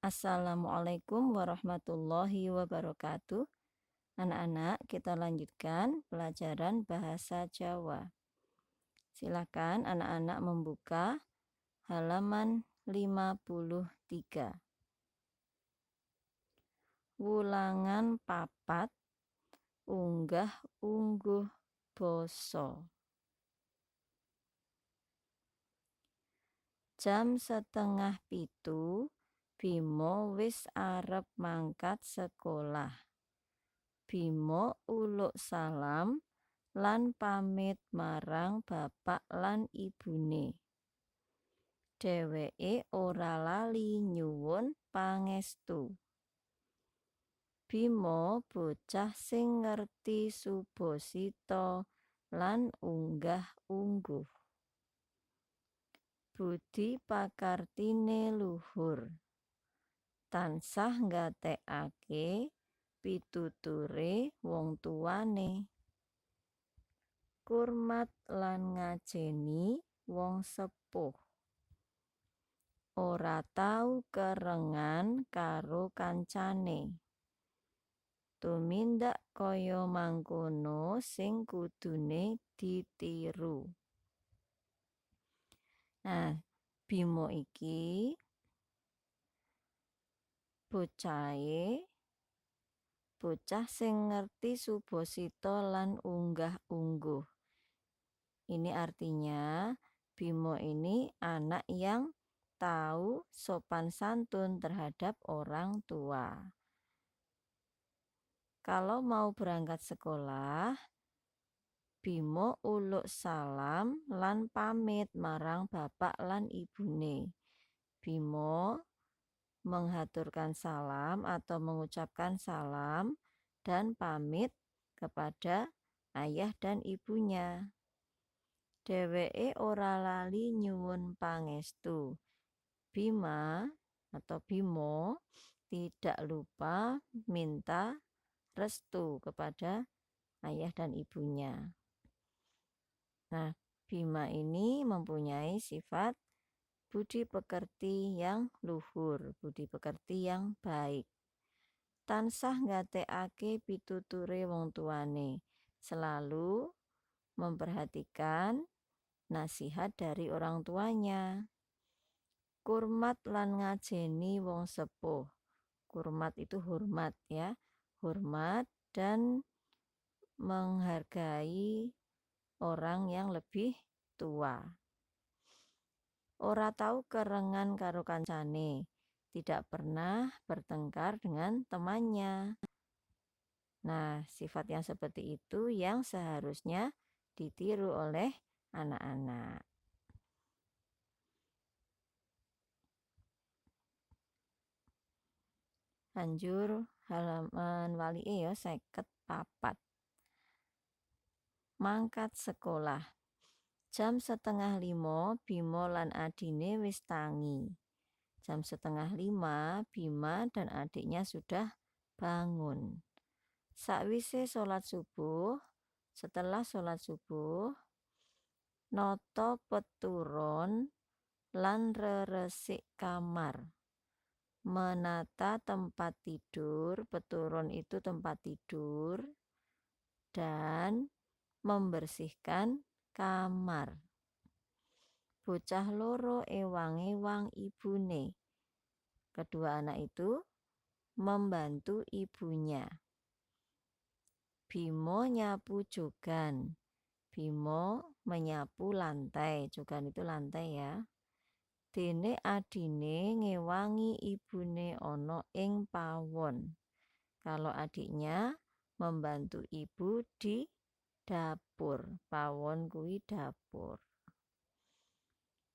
Assalamualaikum warahmatullahi wabarakatuh. Anak-anak, kita lanjutkan pelajaran bahasa Jawa. Silakan anak-anak membuka halaman 53. Wulangan papat unggah ungguh basa. Jam 6:30 Bimo wis arep mangkat sekolah. Bimo uluk salam lan pamit marang bapak lan ibune. Dheweke ora lali nyuwun pangestu. Bimo bocah sing ngerti subasita lan unggah-ungguh. Budi pakartine luhur. Tansah nggatekake pituture wong tuane. Kurmat lan ngajeni wong sepuh. Ora tau kerengan karo kancane. Tumindak kaya mangkono sing kudune ditiru. Nah, Bimo iki bocah sing ngerti subasita lan unggah-ungguh. Ini artinya Bimo ini anak yang tahu sopan santun terhadap orang tua. Kalau mau berangkat sekolah, Bimo uluk salam lan pamit marang bapak lan ibune. Bimo menghaturkan salam atau mengucapkan salam dan pamit kepada ayah dan ibunya. Dheweke ora lali nyuwun pangestu. Bimo tidak lupa minta restu kepada ayah dan ibunya. Nah, Bima ini mempunyai sifat budi pekerti yang luhur, budi pekerti yang baik. Tansah nggatekake pituture wong tuane, selalu memperhatikan nasihat dari orang tuanya. Kurmat lan ngajeni wong sepuh. Kurmat itu hormat ya, hormat dan menghargai orang yang lebih tua. Ora tau kerengan karo kancane, tidak pernah bertengkar dengan temannya. Nah, sifat yang seperti itu yang seharusnya ditiru oleh anak-anak. Lanjur halaman walie ya 54. Mangkat sekolah. Jam 4:30 Bimo lan adine wis tangi. Jam 4:30 Bima dan adiknya sudah bangun. Sakwise setelah sholat subuh, noto peturon lan reresik kamar. Menata tempat tidur, peturon itu tempat tidur, dan membersihkan kamar. Bocah loro ewang-ewang ibune. Kedua anak itu membantu ibunya. Bimo nyapu jogan. Bimo menyapu lantai. Jogan itu lantai ya. Dene adine ngewangi ibune ono ing pawon. Kalau adiknya membantu ibu di dapur. Pawon kuwi dapur.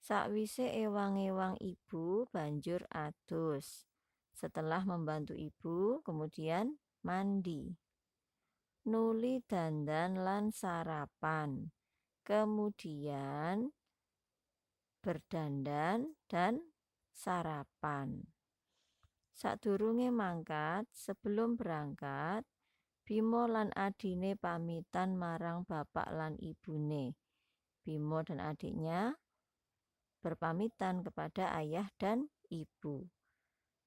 Sakwise ewang-ewang ibu banjur adus. Setelah membantu ibu, kemudian mandi. Nuli dandan lan sarapan. Kemudian berdandan dan sarapan. Sadurunge mangkat, sebelum berangkat, Bimo lan adine pamitan marang bapak lan ibune. Bimo dan adiknya berpamitan kepada ayah dan ibu.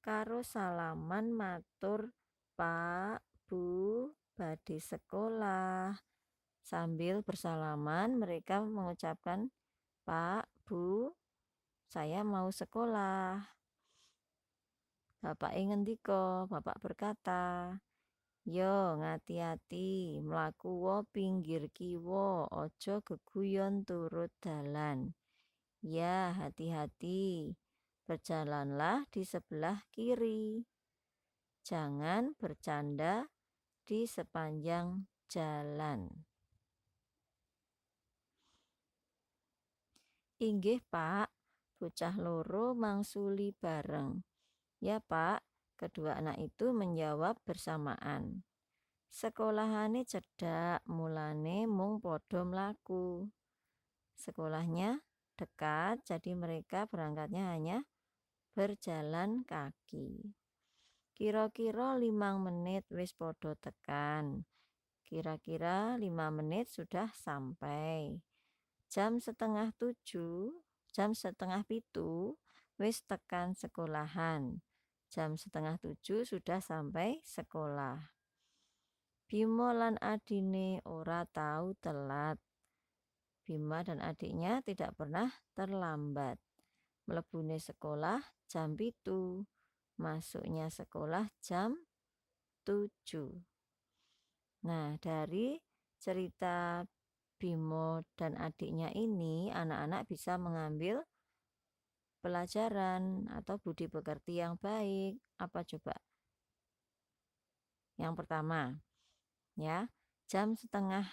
karo salaman matur, Pak, Bu, badhe sekolah. Sambil bersalaman mereka mengucapkan, Pak, Bu, saya mau sekolah. Bapak ngendika, bapak berkata, yo ngati-ati mlaku wo pinggir kiwo, ojo geguyon turut dalan. Ya hati-hati, berjalanlah di sebelah kiri. Jangan bercanda di sepanjang jalan. Inggih Pak, bocah loro mangsuli bareng. Ya Pak, kedua anak itu menjawab bersamaan. Sekolahane cedhak, mulane mung padha mlaku. Sekolahnya dekat, jadi mereka berangkatnya hanya berjalan kaki. Kira-kira 5 menit wis padha tekan. Kira-kira 5 menit sudah sampai. Jam setengah 7 wis tekan sekolahan. Jam setengah 7 sudah sampai sekolah. Bimo lan adine ora tahu telat. Bima dan adiknya tidak pernah terlambat. Mlebune sekolah jam 7, masuknya sekolah jam 7. Nah, dari cerita Bimo dan adiknya ini, anak-anak bisa mengambil pelajaran atau budi pekerti yang baik. Apa coba? Yang pertama, ya, jam setengah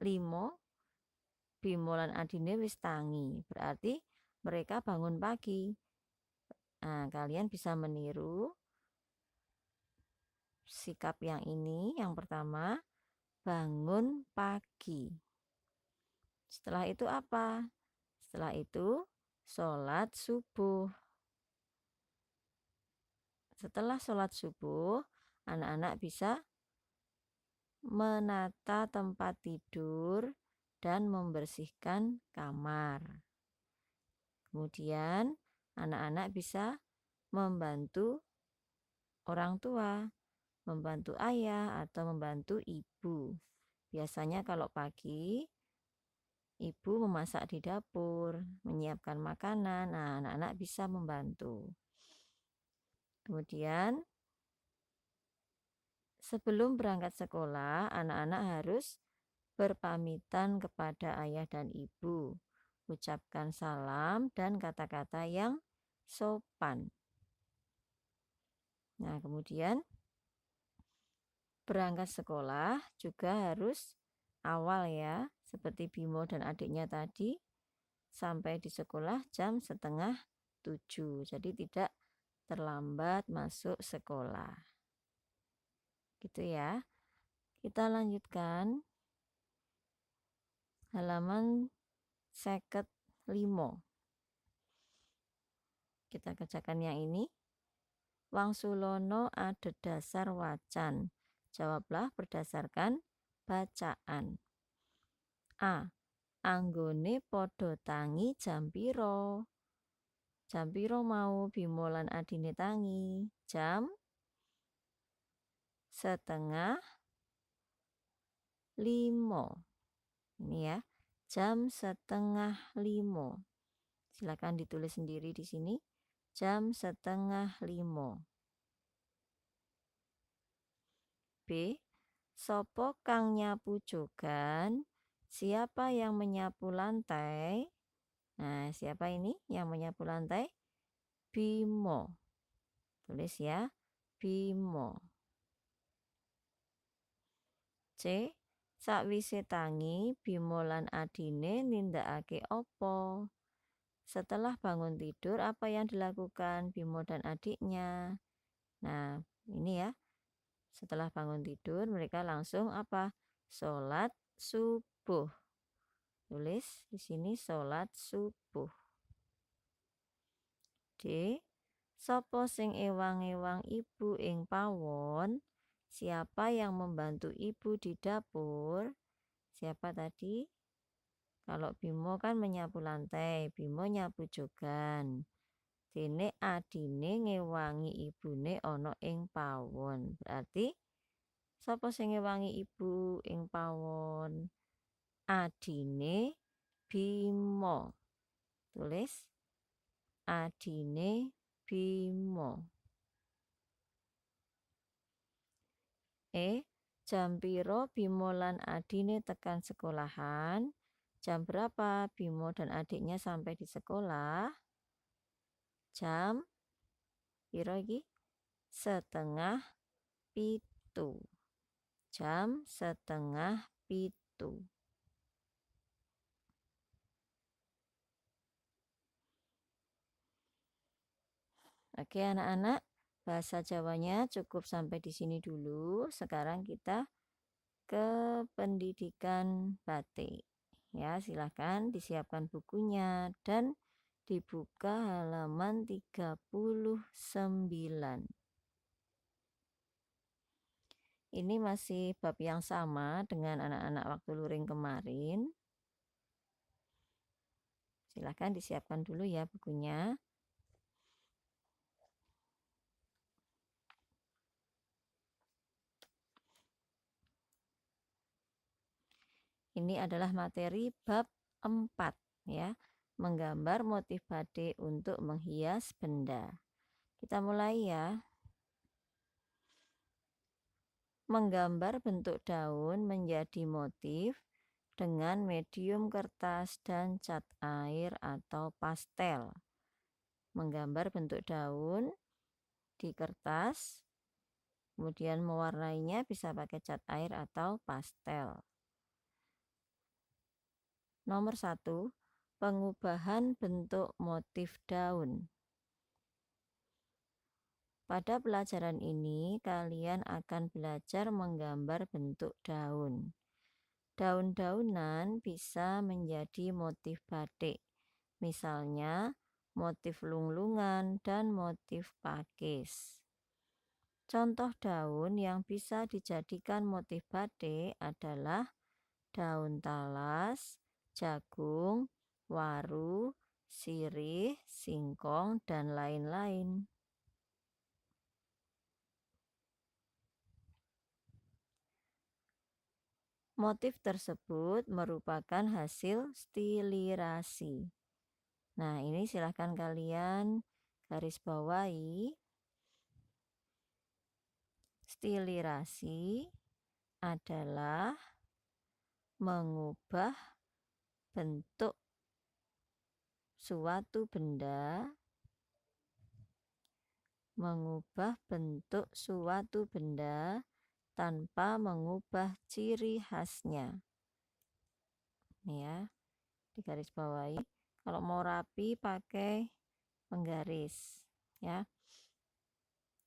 5 Bimo lan adine wis tangi, berarti mereka bangun pagi. Nah, kalian bisa meniru sikap yang ini. Yang pertama, bangun pagi. Setelah itu apa? Setelah itu sholat subuh. Setelah sholat subuh, anak-anak bisa menata tempat tidur dan membersihkan kamar. Kemudian anak-anak bisa membantu orang tua, membantu ayah atau membantu ibu. Biasanya kalau pagi ibu memasak di dapur, menyiapkan makanan. Nah, anak-anak bisa membantu. Kemudian sebelum berangkat sekolah, anak-anak harus berpamitan kepada ayah dan ibu. Ucapkan salam dan kata-kata yang sopan. Nah, kemudian berangkat sekolah juga harus awal ya, seperti Bimo dan adiknya tadi, sampai di sekolah jam setengah 7. Jadi tidak terlambat masuk sekolah. Gitu ya. Kita lanjutkan halaman 55. Kita kerjakan yang ini. Wangsulono adhedhasar wacan. Jawablah berdasarkan bacaan. A. Anggone padha tangi jam pira? Jam pira mau Bimo lan adine tangi? Jam setengah 5. Ini ya, jam setengah 5. Silakan ditulis sendiri di sini. Jam setengah 5. B. Sopo kang nyapu jogan? Siapa yang menyapu lantai? Nah, siapa ini yang menyapu lantai? Bimo. Tulis ya, Bimo. C. Sakwise tangi, Bimo lan adine nindakake opo? Setelah bangun tidur, apa yang dilakukan Bimo dan adiknya? Nah, ini ya. Setelah bangun tidur, mereka langsung apa? Sholat subuh. Tulis di sini sholat subuh. D. Sopo sing ewang-ewang ibu ing pawon? Siapa yang membantu ibu di dapur? Siapa tadi? Kalau Bimo kan menyapu lantai, Bimo nyapu jogan. dene adine ngewangi ibune ana ing pawon. Berarti sapa sing ngewangi ibu ing pawon? Adine Bima. Tulis adine Bima. Jam piro Bimo lan adine tekan sekolahan? Jam berapa Bimo dan adiknya sampai di sekolah? Jam piro iki? 6:30. Jam 6:30. Oke anak-anak, bahasa Jawanya cukup sampai di sini dulu. Sekarang kita ke pendidikan batik. Ya, silahkan disiapkan bukunya dan dibuka halaman 39. Ini masih bab yang sama dengan anak-anak waktu luring kemarin. Silahkan disiapkan dulu ya bukunya. Ini adalah materi bab 4 ya, menggambar motif batik untuk menghias benda. Kita mulai ya. Menggambar bentuk daun menjadi motif dengan medium kertas dan cat air atau pastel. Menggambar bentuk daun di kertas, kemudian mewarnainya bisa pakai cat air atau pastel. Nomor 1, pengubahan bentuk motif daun. Pada pelajaran ini, kalian akan belajar menggambar bentuk daun. Daun-daunan bisa menjadi motif batik, misalnya motif lunglungan dan motif pakis. Contoh daun yang bisa dijadikan motif batik adalah daun talas, jagung, waru, sirih, singkong, dan lain-lain. Motif tersebut merupakan hasil stilirasi. Nah, ini silahkan kalian garis bawahi. Stilirasi adalah mengubah bentuk suatu benda, tanpa mengubah ciri khasnya. Nih ya, di garis bawahi. Kalau mau rapi pakai penggaris ya.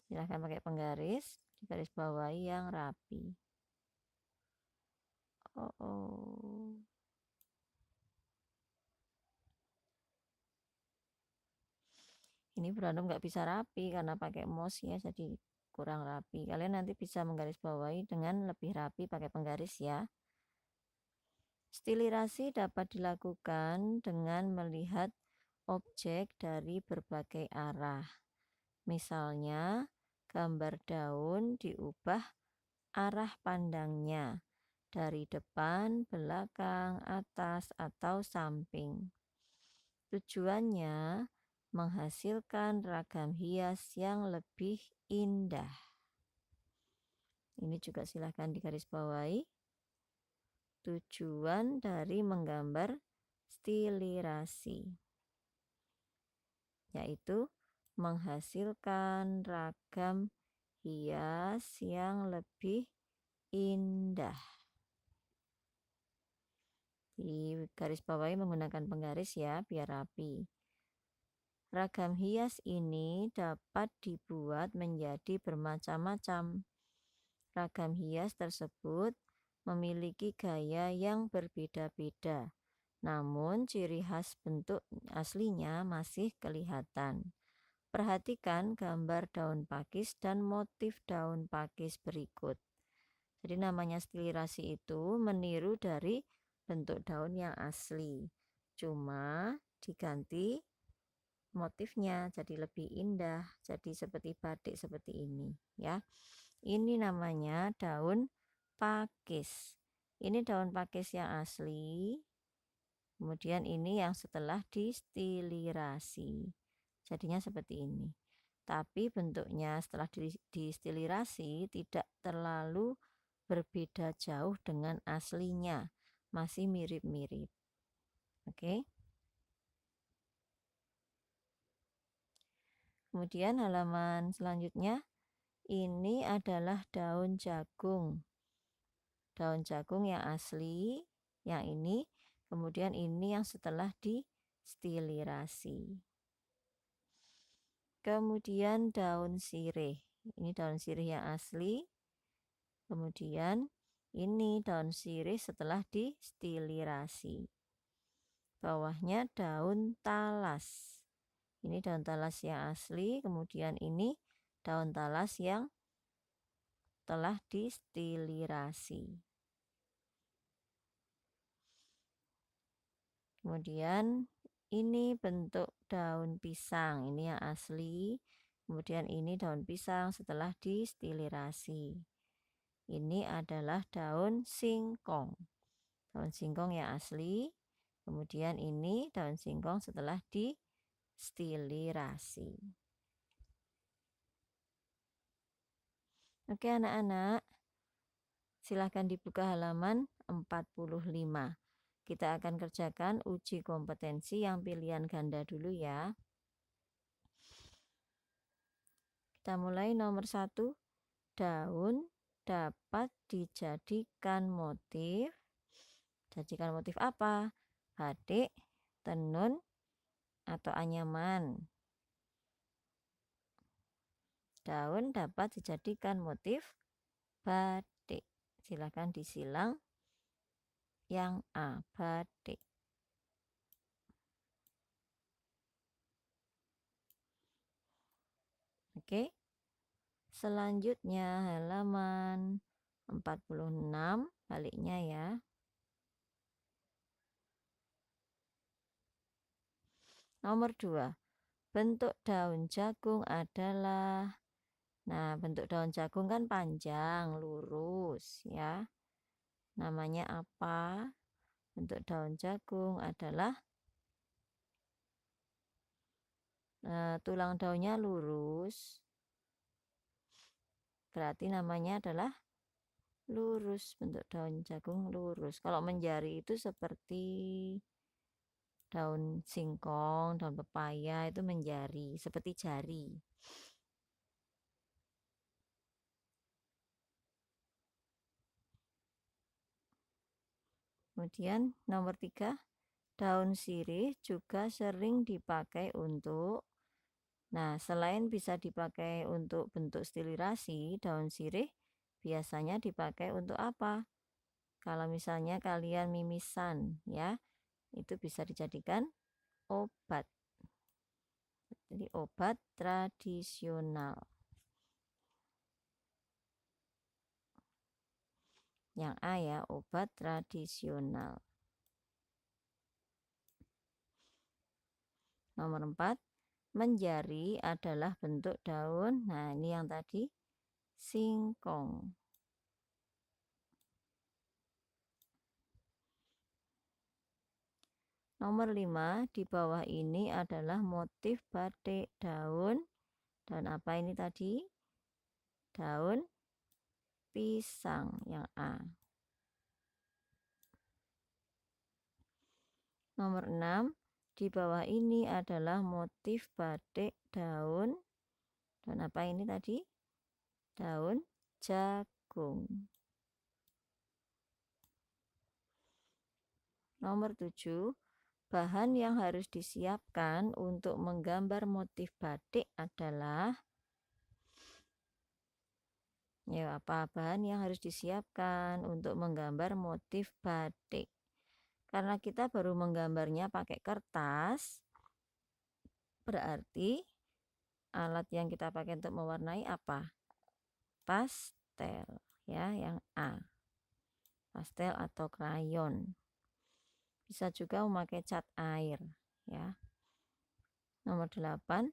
Silahkan pakai penggaris, di garis bawahi yang rapi. Ini berandom nggak bisa rapi karena pakai mouse ya, jadi kurang rapi. Kalian nanti bisa menggaris bawahi dengan lebih rapi pakai penggaris ya. Stilirasi dapat dilakukan dengan melihat objek dari berbagai arah. Misalnya, gambar daun diubah arah pandangnya dari depan, belakang, atas, atau samping. Tujuannya menghasilkan ragam hias yang lebih indah. Ini juga silahkan digarisbawahi. Tujuan dari menggambar stilirasi, yaitu menghasilkan ragam hias yang lebih indah. Di garis bawahi menggunakan penggaris ya, biar rapi. Ragam hias ini dapat dibuat menjadi bermacam-macam. Ragam hias tersebut memiliki gaya yang berbeda-beda, namun ciri khas bentuk aslinya masih kelihatan. Perhatikan gambar daun pakis dan motif daun pakis berikut. Jadi namanya stilirasi itu meniru dari bentuk daun yang asli, cuma diganti motifnya jadi lebih indah, jadi seperti batik seperti ini ya. Ini namanya daun pakis. Ini daun pakis yang asli. Kemudian ini yang setelah distilirasi. Jadinya seperti ini. Tapi bentuknya setelah distilirasi tidak terlalu berbeda jauh dengan aslinya. Masih mirip-mirip. Oke. Kemudian halaman selanjutnya, ini adalah daun jagung. Daun jagung yang asli, yang ini, kemudian ini yang setelah distilirasi. Kemudian daun sirih. Ini daun sirih yang asli. Kemudian ini daun sirih setelah distilirasi. Bawahnya daun talas. Ini daun talas yang asli, kemudian ini daun talas yang telah distilirasi. Kemudian ini bentuk daun pisang, ini yang asli. Kemudian ini daun pisang setelah distilirasi. Ini adalah daun singkong. Daun singkong yang asli. Kemudian ini daun singkong setelah distilirasi. Oke anak-anak, silahkan dibuka halaman 45. Kita akan kerjakan uji kompetensi yang pilihan ganda dulu ya. Kita mulai nomor 1. Daun dapat dijadikan motif. Jadikan motif apa? Batik, tenun, atau anyaman. Daun dapat dijadikan motif batik. Silakan disilang yang A, batik. Oke. Selanjutnya halaman 46, baliknya ya. Nomor 2. Bentuk daun jagung adalah, nah bentuk daun jagung kan panjang, lurus ya. Namanya apa? Bentuk daun jagung adalah tulang daunnya lurus. Berarti namanya adalah lurus, bentuk daun jagung lurus. Kalau menjari itu seperti daun singkong, daun pepaya itu menjari, seperti jari. Kemudian nomor 3, daun sirih juga sering dipakai untuk, nah selain bisa dipakai untuk bentuk stilirasi, daun sirih biasanya dipakai untuk apa? Kalau misalnya kalian mimisan ya, itu bisa dijadikan obat. Jadi obat tradisional. Yang A ya, obat tradisional. Nomor 4, menjari adalah bentuk daun. Nah, ini yang tadi singkong. Nomor 5, di bawah ini adalah motif batik daun. Daun apa ini tadi? Daun pisang yang A. Nomor 6, di bawah ini adalah motif batik daun. Daun apa ini tadi? Daun jagung. Nomor 7, bahan yang harus disiapkan untuk menggambar motif batik adalah, ya apa bahan yang harus disiapkan untuk menggambar motif batik? Karena kita baru menggambarnya pakai kertas, berarti alat yang kita pakai untuk mewarnai apa? Pastel ya, yang A. Pastel atau krayon. Bisa juga memakai cat air ya. Nomor 8,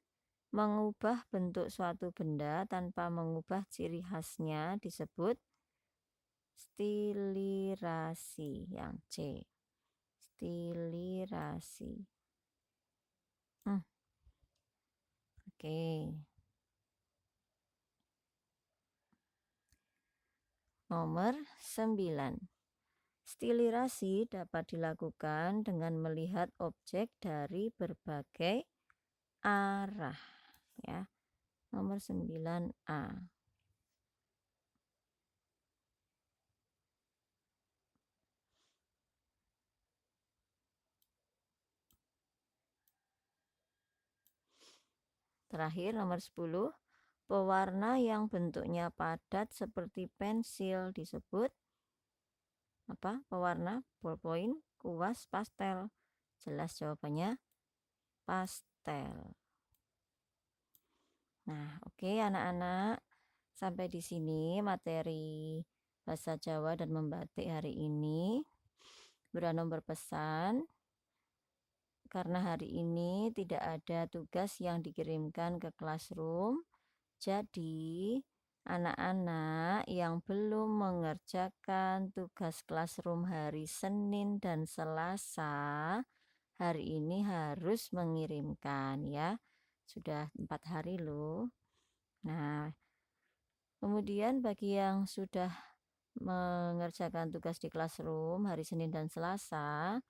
mengubah bentuk suatu benda tanpa mengubah ciri khasnya disebut stilirasi, yang C. Stilirasi. Oke. Nomor 9. Stilirasi dapat dilakukan dengan melihat objek dari berbagai arah, ya. Nomor 9A. Terakhir nomor 10, pewarna yang bentuknya padat seperti pensil disebut apa? Pewarna, ballpoint, kuas, pastel. Jelas jawabannya pastel. Nah, oke anak-anak. Sampai di sini materi bahasa Jawa dan membatik hari ini. Bu Ranom berpesan, karena hari ini tidak ada tugas yang dikirimkan ke classroom, jadi anak-anak yang belum mengerjakan tugas classroom hari Senin dan Selasa, hari ini harus mengirimkan, ya. Sudah 4 hari loh. Nah, kemudian bagi yang sudah mengerjakan tugas di classroom hari Senin dan Selasa,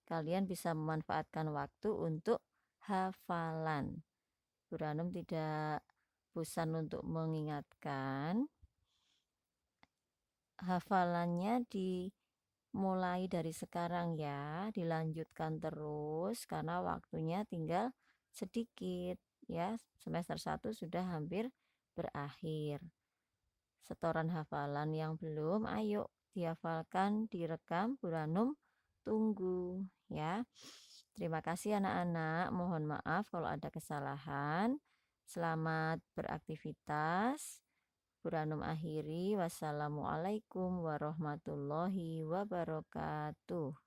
kalian bisa memanfaatkan waktu untuk hafalan. Bu Ranom tidak bosan untuk mengingatkan, hafalannya dimulai dari sekarang ya, dilanjutkan terus karena waktunya tinggal sedikit ya. Semester 1 sudah hampir berakhir. Setoran hafalan yang belum, ayo dihafalkan, direkam, Bu Ranom tunggu ya. Terima kasih anak-anak, mohon maaf kalau ada kesalahan. Selamat beraktivitas. Bu Ranom akhiri, wassalamualaikum warahmatullahi wabarakatuh.